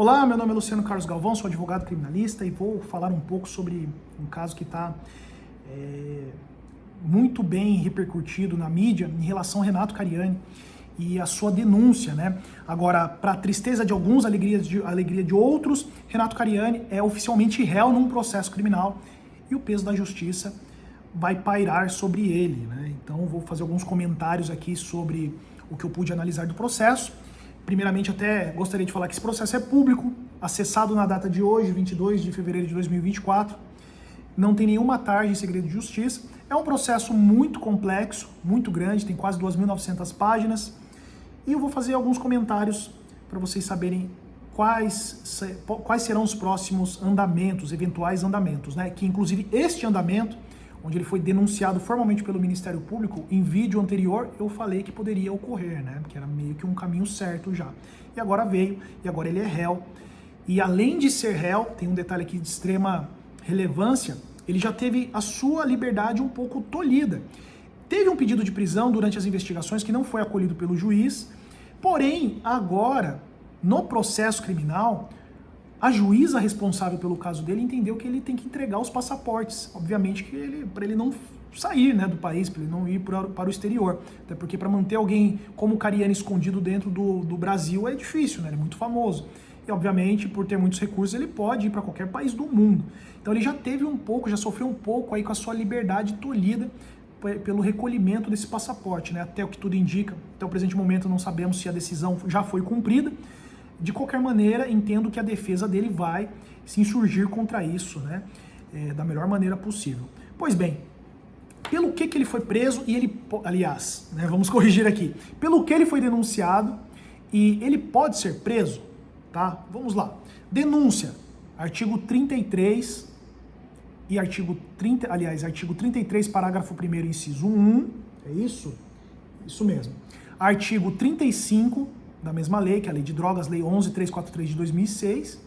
Olá, meu nome é Luciano Carlos Galvão, sou advogado criminalista e vou falar um pouco sobre um caso que está muito bem repercutido na mídia em relação ao Renato Cariani e a sua denúncia, né? Agora, para tristeza de alguns, alegria de outros, Renato Cariani é oficialmente réu num processo criminal e o peso da justiça vai pairar sobre ele, né? Então, vou fazer alguns comentários aqui sobre o que eu pude analisar do processo. Primeiramente, até gostaria de falar que esse processo é público, acessado na data de hoje, 22 de fevereiro de 2024. Não tem nenhuma tarde em segredo de justiça. É um processo muito complexo, muito grande, tem quase 2.900 páginas. E eu vou fazer alguns comentários para vocês saberem quais serão os próximos andamentos, eventuais andamentos, né? Que inclusive este andamento, onde ele foi denunciado formalmente pelo Ministério Público, em vídeo anterior eu falei que poderia ocorrer, né? Que era meio que um caminho certo já. E agora veio, e agora ele é réu. E além de ser réu, tem um detalhe aqui de extrema relevância, ele já teve a sua liberdade um pouco tolhida. Teve um pedido de prisão durante as investigações que não foi acolhido pelo juiz, porém, agora, no processo criminal, a juíza responsável pelo caso dele entendeu que ele tem que entregar os passaportes, obviamente que para ele não sair, né, do país, para ele não ir para o exterior, até porque para manter alguém como o Cariani escondido dentro do Brasil é difícil, né, ele é muito famoso, e obviamente por ter muitos recursos ele pode ir para qualquer país do mundo, então ele já teve um pouco, já sofreu um pouco aí com a sua liberdade tolhida pelo recolhimento desse passaporte, né, até o que tudo indica, até o presente momento não sabemos se a decisão já foi cumprida. De qualquer maneira, entendo que a defesa dele vai se insurgir contra isso, né? Da melhor maneira possível. Pois bem, pelo que ele foi preso e ele... Aliás, né, vamos corrigir aqui. Pelo que ele foi denunciado e ele pode ser preso, tá? Vamos lá. Denúncia, artigo 33 e artigo 33, parágrafo 1º, inciso 1, é isso? Isso mesmo. Artigo 35... da mesma lei, que é a Lei de Drogas, Lei 11.343 de 2006,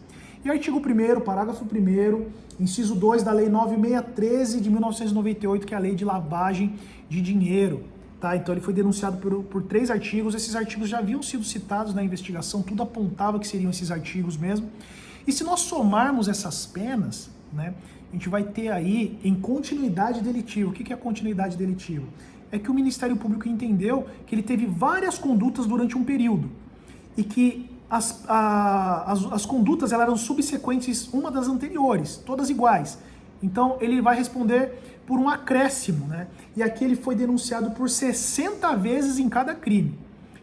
e artigo 1º, parágrafo 1º, inciso 2 da Lei 9.613 de 1998, que é a Lei de Lavagem de Dinheiro, tá? Então ele foi denunciado por 3 artigos, esses artigos já haviam sido citados na investigação, tudo apontava que seriam esses artigos mesmo, e se nós somarmos essas penas, né, a gente vai ter aí, em continuidade delitiva, o que é a continuidade delitiva? É que o Ministério Público entendeu que ele teve várias condutas durante um período e que as condutas elas eram subsequentes uma das anteriores, todas iguais. Então ele vai responder por um acréscimo, né? E aqui ele foi denunciado por 60 vezes em cada crime.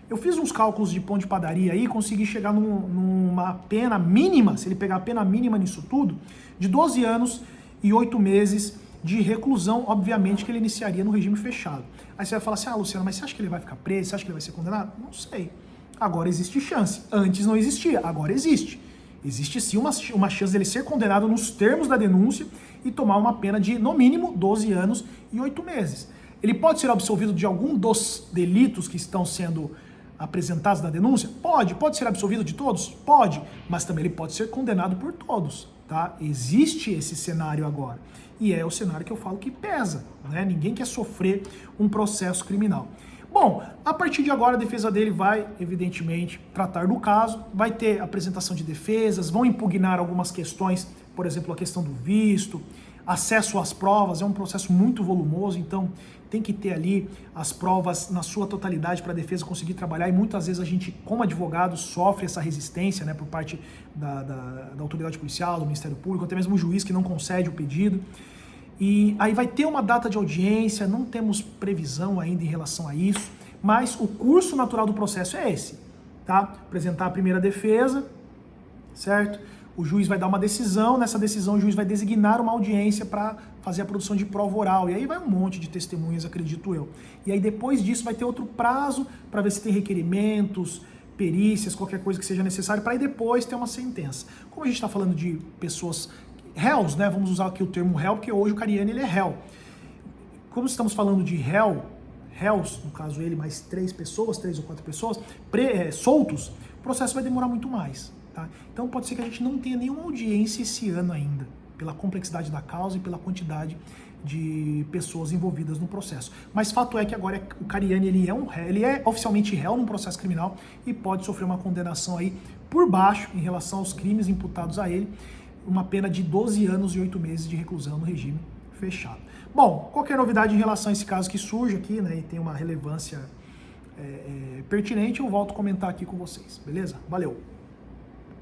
Eu fiz uns cálculos de pão de padaria aí e consegui chegar numa pena mínima, se ele pegar a pena mínima nisso tudo, de 12 anos e 8 meses de reclusão, obviamente que ele iniciaria no regime fechado. Aí você vai falar assim, Luciano, mas você acha que ele vai ficar preso? Você acha que ele vai ser condenado? Não sei. Agora existe chance. Antes não existia, agora existe. Existe sim uma chance dele ser condenado nos termos da denúncia e tomar uma pena de, no mínimo, 12 anos e 8 meses. Ele pode ser absolvido de algum dos delitos que estão sendo apresentados na denúncia? Pode. Pode ser absolvido de todos? Pode. Mas também ele pode ser condenado por todos, tá? Existe esse cenário agora. E é o cenário que eu falo que pesa, né? Ninguém quer sofrer um processo criminal. Bom, a partir de agora a defesa dele vai, evidentemente, tratar do caso, vai ter apresentação de defesas, vão impugnar algumas questões, por exemplo, a questão do visto, acesso às provas, é um processo muito volumoso, então tem que ter ali as provas na sua totalidade para a defesa conseguir trabalhar e muitas vezes a gente, como advogado, sofre essa resistência, né, por parte da autoridade policial, do Ministério Público, até mesmo o juiz que não concede o pedido. E aí vai ter uma data de audiência, não temos previsão ainda em relação a isso, mas o curso natural do processo é esse, tá? Apresentar a primeira defesa, certo? O juiz vai dar uma decisão, nessa decisão o juiz vai designar uma audiência para fazer a produção de prova oral, e aí vai um monte de testemunhas, acredito eu. E aí depois disso vai ter outro prazo para ver se tem requerimentos, perícias, qualquer coisa que seja necessário, para aí depois ter uma sentença. Como a gente está falando de pessoas réus, né? Vamos usar aqui o termo réu, porque hoje o Cariani ele é réu. Como estamos falando de réus, no caso ele mais 3 ou 4 pessoas, soltos, o processo vai demorar muito mais. Tá? Então pode ser que a gente não tenha nenhuma audiência esse ano ainda, pela complexidade da causa e pela quantidade de pessoas envolvidas no processo. Mas fato é que agora o Cariani ele é oficialmente réu num processo criminal e pode sofrer uma condenação aí por baixo em relação aos crimes imputados a ele, uma pena de 12 anos e 8 meses de reclusão no regime fechado. Bom, qualquer novidade em relação a esse caso que surge aqui, né, e tem uma relevância pertinente, eu volto a comentar aqui com vocês, beleza? Valeu!